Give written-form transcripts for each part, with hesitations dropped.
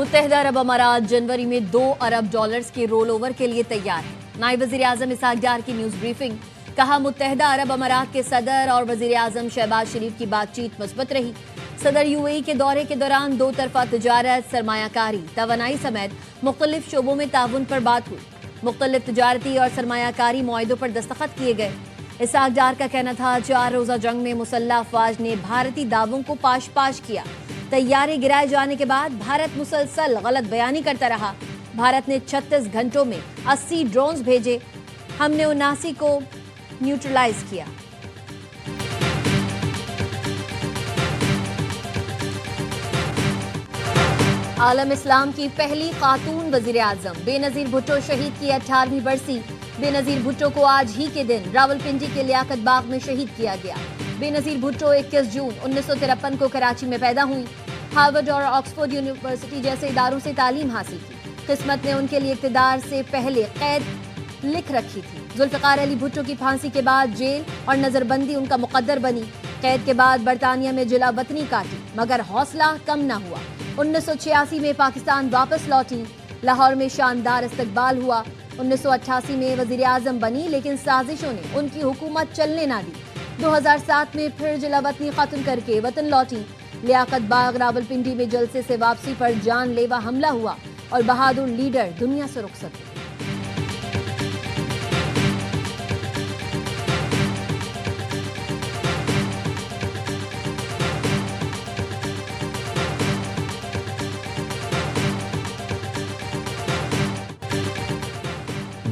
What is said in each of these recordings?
متحدہ عرب امارات جنوری میں $2 ارب کے رول اوور کے لیے تیار ہے۔ نائب وزیر اعظم اسحاق ڈار کی نیوز بریفنگ، کہا متحدہ عرب امارات کے صدر اور وزیر اعظم شہباز شریف کی بات چیت مثبت رہی۔ صدر UAE کے دورے کے دوران دو طرفہ تجارت، سرمایہ کاری، توانائی سمیت مختلف شعبوں میں تعاون پر بات ہوئی۔ مختلف تجارتی اور سرمایہ کاری معاہدوں پر دستخط کیے گئے۔ اسحاق ڈار کا کہنا تھا 4 روزہ جنگ میں مسلح افواج نے بھارتی دعووں کو پاش کیا۔ طیارے گرائے جانے کے بعد بھارت مسلسل غلط بیانی کرتا رہا۔ بھارت نے 36 گھنٹوں میں 80 ڈرونز بھیجے، ہم نے 79 کو نیوٹرلائز کیا۔ عالم اسلام کی پہلی خاتون وزیر اعظم بے نظیر بھٹو شہید کی 18ویں برسی۔ بے نظیر بھٹو کو آج ہی کے دن راولپنڈی کے لیاقت باغ میں شہید کیا گیا۔ بے نظیر بھٹو 21 جون 1953 کو کراچی میں پیدا ہوئی۔ ہارورڈ اور آکسفورڈ یونیورسٹی جیسے اداروں سے تعلیم حاصل کی۔ قسمت نے ان کے لیے اقتدار سے پہلے قید لکھ رکھی تھی۔ ذوالفقار علی بھٹو کی پھانسی کے بعد جیل اور نظر بندی ان کا مقدر بنی۔ قید کے بعد برطانیہ میں جلا وطنی کاٹی، مگر حوصلہ کم نہ ہوا۔ 1986 میں پاکستان واپس لوٹی۔ لاہور میں شاندار استقبال ہوا۔ 1988 میں وزیر اعظم بنی، لیکن سازشوں نے ان کی حکومت چلنے نہ دی۔ 2007 میں پھر جلا وطنی ختم کر کے وطن لوٹی۔ لیاقت باغ راولپنڈی میں جلسے سے واپسی پر جان لیوا حملہ ہوا اور بہادر لیڈر دنیا سے رخصت ہوئے۔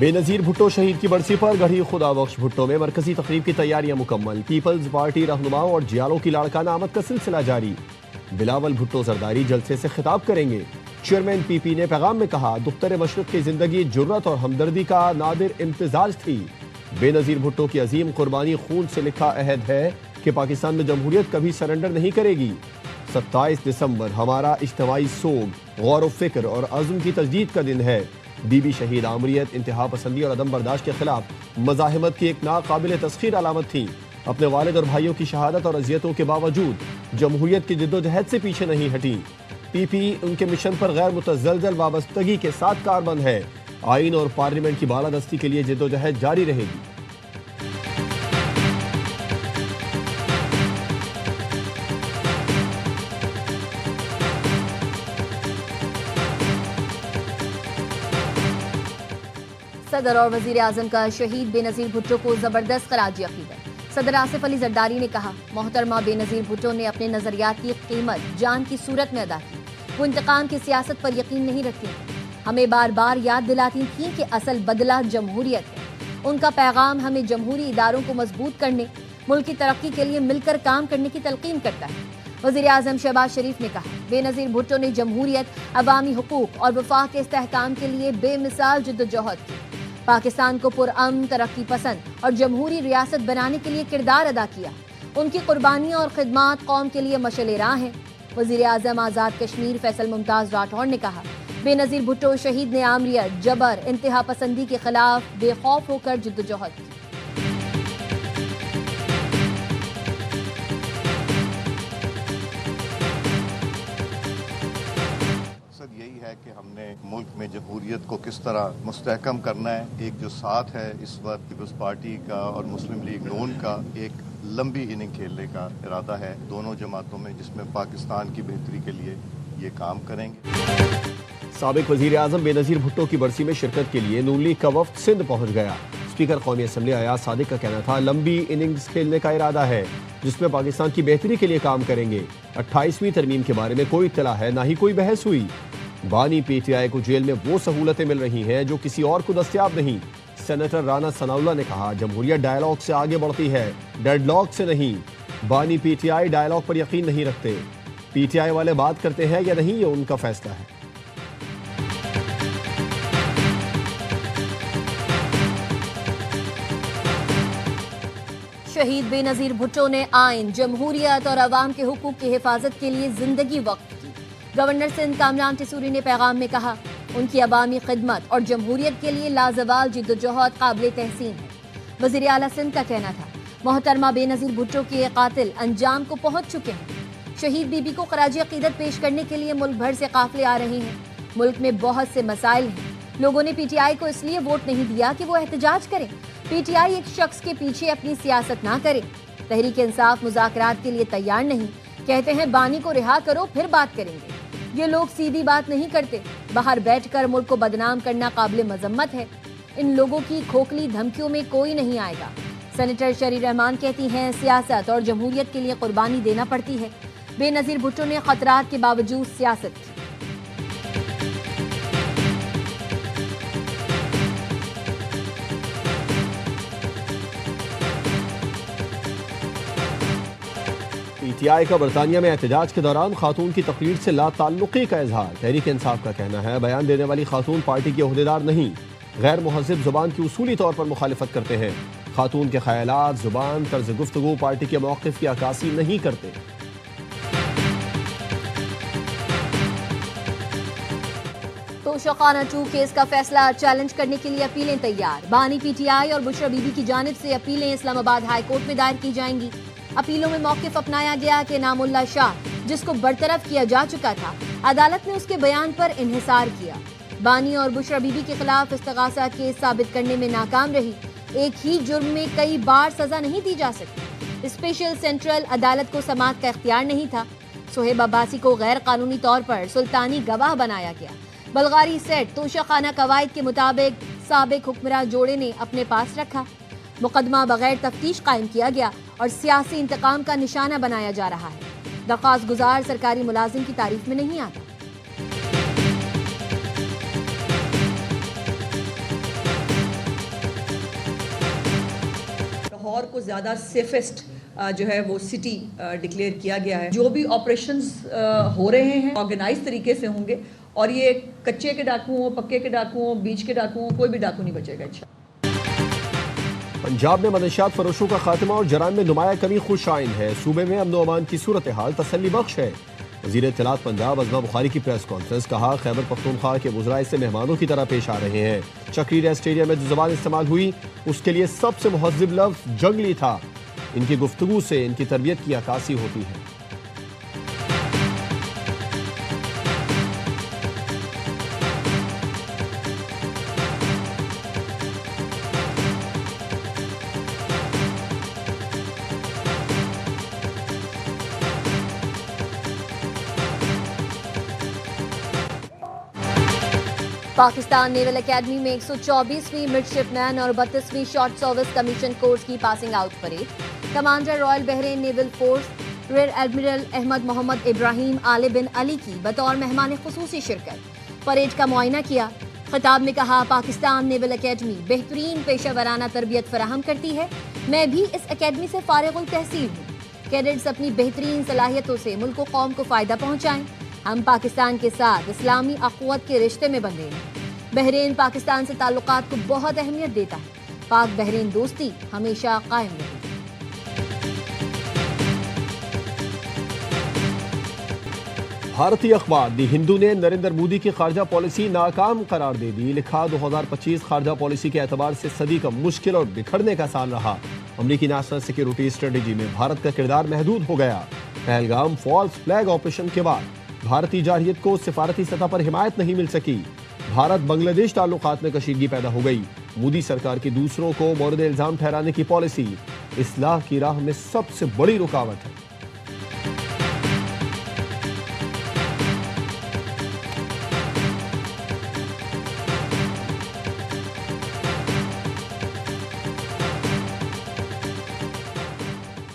بے نظیر بھٹو شہید کی برسی پر گڑھی خدا بخش بھٹو میں مرکزی تقریب کی تیاریاں مکمل۔ پیپلز پارٹی رہنماؤں اور جیالوں کی لاڑکانہ آمد کا سلسلہ جاری۔ بلاول بھٹو زرداری جلسے سے خطاب کریں گے۔ چیئرمین PP نے پیغام میں کہا دختر مشرق کی زندگی جرت اور ہمدردی کا نادر امتزاج تھی۔ بے نظیر بھٹو کی عظیم قربانی خون سے لکھا عہد ہے کہ پاکستان میں جمہوریت کبھی سرنڈر نہیں کرے گی۔ 27 دسمبر ہمارا اجتماعی سوگ، غور و فکر اور عزم کی تجدید کا دن ہے۔ بی بی شہید عامریت انتہا پسندی اور عدم برداشت کے خلاف مزاحمت کی ایک ناقابل تسخیر علامت تھی۔ اپنے والد اور بھائیوں کی شہادت اور اذیتوں کے باوجود جمہوریت کی جدوجہد سے پیچھے نہیں ہٹی۔ PP ان کے مشن پر غیر متزلزل وابستگی کے ساتھ کاربند ہے۔ آئین اور پارلیمنٹ کی بالادستی کے لیے جدوجہد جاری رہے گی۔ صدر اور وزیر اعظم کا شہید بے نظیر بھٹو کو زبردست خراج عقیدت۔ صدر آصف علی زرداری نے کہا محترمہ بے نظیر بھٹو نے اپنے نظریات کی قیمت جان کی صورت میں ادا کی۔ وہ انتقام کی سیاست پر یقین نہیں رکھتی، ہمیں بار بار یاد دلاتی تھیں کہ اصل بدلہ جمہوریت ہے۔ ان کا پیغام ہمیں جمہوری اداروں کو مضبوط کرنے، ملک کی ترقی کے لیے مل کر کام کرنے کی تلقین کرتا ہے۔ وزیر اعظم شہباز شریف نے کہا بے نظیر بھٹو نے جمہوریت، عوامی حقوق اور وفاق کے استحکام کے لیے بے مثال جدوجہد کی۔ پاکستان کو پرامن، ترقی پسند اور جمہوری ریاست بنانے کے لیے کردار ادا کیا۔ ان کی قربانیاں اور خدمات قوم کے لیے مشعل راہ ہیں۔ وزیر اعظم آزاد کشمیر فیصل ممتاز راٹھور نے کہا بے نظیر بھٹو شہید نے آمریت، جبر، انتہا پسندی کے خلاف بے خوف ہو کر جدوجہد کی۔ یہی ہے کہ ہم نے ملک میں جمہوریت کو کس طرح مستحکم کرنا ہے۔ ایک جو ساتھ ہے اس وقت پیپلز پارٹی کا اور مسلم لیگ نون کا ایک لمبی اننگ کھیلنے کا ارادہ ہے دونوں جماعتوں میں، جس میں پاکستان کی بہتری کے لیے یہ کام کریں گے۔ سابق وزیر اعظم بے نظیر بھٹو کی برسی میں شرکت کے لیے نون لیگ کا وفد سندھ پہنچ گیا۔ اسپیکر قومی اسمبلی ایاز صادق کا کہنا تھا لمبی اننگز کھیلنے کا ارادہ ہے جس میں پاکستان کی بہتری کے لیے کام کریں گے۔ 28ویں ترمیم کے بارے میں کوئی اطلاع ہے، نہ ہی کوئی بحث ہوئی۔ بانی PTI کو جیل میں وہ سہولتیں مل رہی ہیں جو کسی اور کو دستیاب نہیں۔ سینیٹر رانا ثناءاللہ نے کہا جمہوریت ڈائیلاگ سے آگے بڑھتی ہے، ڈیڈ لاک سے نہیں۔ بانی PTI ڈائیلاگ پر یقین نہیں رکھتے۔ PTI والے بات کرتے ہیں یا نہیں، یہ ان کا فیصلہ ہے۔ شہید بے نظیر بھٹو نے آئین، جمہوریت اور عوام کے حقوق کی حفاظت کے لیے زندگی وقف کی۔ گورنر سندھ کامران ٹیسوری نے پیغام میں کہا ان کی عوامی خدمت اور جمہوریت کے لیے لازوال جدوجہد قابل تحسین ہے۔ وزیر اعلیٰ سندھ کا کہنا تھا محترمہ بے نظیر بھٹو کے قاتل انجام کو پہنچ چکے ہیں۔ شہید بی بی کو خراج عقیدت پیش کرنے کے لیے ملک بھر سے قافلے آ رہے ہیں۔ ملک میں بہت سے مسائل ہیں۔ لوگوں نے پی ٹی آئی کو اس لیے ووٹ نہیں دیا کہ وہ احتجاج کریں۔ پی ٹی آئی ایک شخص کے پیچھے اپنی سیاست نہ کرے۔ تحریک انصاف مذاکرات کے لیے تیار نہیں، کہتے ہیں بانی کو رہا کرو پھر بات کریں گے۔ یہ لوگ سیدھی بات نہیں کرتے، باہر بیٹھ کر ملک کو بدنام کرنا قابل مذمت ہے۔ ان لوگوں کی کھوکھلی دھمکیوں میں کوئی نہیں آئے گا۔ سینیٹر شری رحمان کہتی ہیں سیاست اور جمہوریت کے لیے قربانی دینا پڑتی ہے۔ بے نظیر بھٹو نے خطرات کے باوجود سیاست کی۔ پی ٹی آئی کا برطانیہ میں احتجاج کے دوران خاتون کی تقریر سے لا تعلقی کا اظہار۔ تحریک انصاف کا کہنا ہے بیان دینے والی خاتون پارٹی کے عہدیدار نہیں، غیر مہذب زبان کی اصولی طور پر مخالفت کرتے ہیں۔ خاتون کے خیالات، زبان، طرز گفتگو پارٹی کے موقف کی عکاسی نہیں کرتے۔ توشخانہ 2 کیس کا فیصلہ چیلنج کرنے کے لیے اپیلیں تیار۔ بانی پی ٹی آئی اور بشرا بی بی کی جانب سے اپیلیں اسلام آباد ہائی کورٹ میں دائر کی جائیں گی۔ اپیلوں میں موقف اپنایا گیا کہ نام اللہ شاہ، جس کو برطرف کیا جا چکا تھا، عدالت نے اس کے بیان پر انحصار کیا۔ بانی اور بشرا بی بی کے خلاف استغاثہ کیس ثابت کرنے میں ناکام رہی۔ ایک ہی جرم میں کئی بار سزا نہیں دی جا سکتی۔ اسپیشل سینٹرل عدالت کو سماعت کا اختیار نہیں تھا۔ صہیب عباسی کو غیر قانونی طور پر سلطانی گواہ بنایا گیا۔ بلغاری سیٹ توشخانہ قواعد کے مطابق سابق حکمراں جوڑے نے اپنے پاس رکھا۔ مقدمہ بغیر تفتیش قائم کیا گیا اور سیاسی انتقام کا نشانہ بنایا جا رہا ہے۔ درخواست گزار سرکاری ملازم کی تعریف میں نہیں آتا۔ لاہور کو زیادہ سیفسٹ جو ہے وہ سٹی ڈکلیئر کیا گیا ہے۔ جو بھی آپریشنز ہو رہے ہیں آرگنائز طریقے سے ہوں گے، اور یہ کچے کے ڈاکو ہوں، پکے کے ڈاکو ہوں، بیچ کے ڈاکو ہوں، کوئی بھی ڈاکو نہیں بچے گا انشاءاللہ۔ پنجاب میں منشیات فروشوں کا خاتمہ اور جرائم میں نمایاں کمی خوش آئند ہے۔ صوبے میں امن و امان کی صورتحال تسلی بخش ہے۔ وزیر اطلاعات پنجاب عظمہ بخاری کی پریس کانفرنس، کہا خیبر پختونخوا کے وزراء سے مہمانوں کی طرح پیش آ رہے ہیں۔ چکری اسٹیڈیم میں جو زبان استعمال ہوئی اس کے لیے سب سے مہذب لفظ جنگلی تھا۔ ان کی گفتگو سے ان کی تربیت کی عکاسی ہوتی ہے۔ پاکستان نیول اکیڈمی میں 124ویں مڈشپ مین اور 32ویں شارٹ سروس کمیشن کورس کی passing out parade. Commander royal Bahrain naval force rear admiral Ahmed Mohammed Ibrahim Al bin Ali کی بطور مہمان خصوصی شرکت۔ پریڈ کا معائنہ کیا۔ خطاب میں کہا پاکستان نیول اکیڈمی بہترین پیشہ ورانہ تربیت فراہم کرتی ہے۔ میں بھی اس اکیڈمی سے فارغ التحصیل ہوں۔ کیڈٹس اپنی بہترین صلاحیتوں سے ملک و قوم کو فائدہ پہنچائیں۔ ہم پاکستان کے ساتھ اسلامی اخوت کے رشتے میں بندھے ہیں۔ بحرین پاکستان سے تعلقات کو بہت اہمیت دیتا ہے۔ پاک بحرین دوستی ہمیشہ قائم رہے۔ بھارتی اخبار دی ہندو نے نریندر مودی کی خارجہ پالیسی ناکام قرار دے دی۔ لکھا 2025 خارجہ پالیسی کے اعتبار سے صدی کا مشکل اور بکھرنے کا سال رہا۔ امریکی نیشنل سیکیورٹی اسٹریٹجی میں بھارت کا کردار محدود ہو گیا۔ پہلگام فالس فلیگ آپریشن کے بعد بھارتی جارحیت کو سفارتی سطح پر حمایت نہیں مل سکی۔ بھارت بنگلہ دیش تعلقات میں کشیدگی پیدا ہو گئی۔ مودی سرکار کی دوسروں کو مورد الزام ٹھہرانے کی پالیسی اصلاح کی راہ میں سب سے بڑی رکاوٹ ہے۔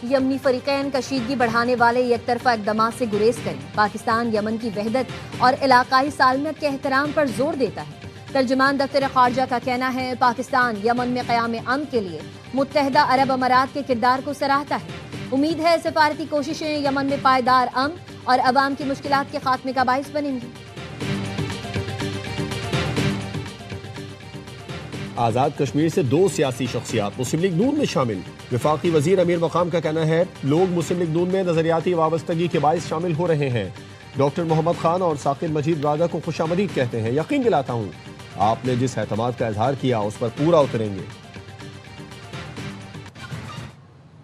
یمنی فریقین کشیدگی بڑھانے والے یک طرفہ اقدامات سے گریز کریں۔ پاکستان یمن کی وحدت اور علاقائی سالمیت کے احترام پر زور دیتا ہے۔ ترجمان دفتر خارجہ کا کہنا ہے پاکستان یمن میں قیام امن کے لیے متحدہ عرب امارات کے کردار کو سراہتا ہے۔ امید ہے سفارتی کوششیں یمن میں پائیدار امن اور عوام کی مشکلات کے خاتمے کا باعث بنیں گی۔ آزاد کشمیر سے 2 سیاسی شخصیات مسلم لیگ نون میں شامل۔ وفاقی وزیر امیر مقام کا کہنا ہے لوگ مسلم لیگ نون میں نظریاتی وابستگی کے باعث شامل ہو رہے ہیں۔ ڈاکٹر محمد خان اور ثاقب مجید راجہ کو خوش آمدید کہتے ہیں۔ یقین دلاتا ہوں آپ نے جس اعتماد کا اظہار کیا اس پر پورا اتریں گے۔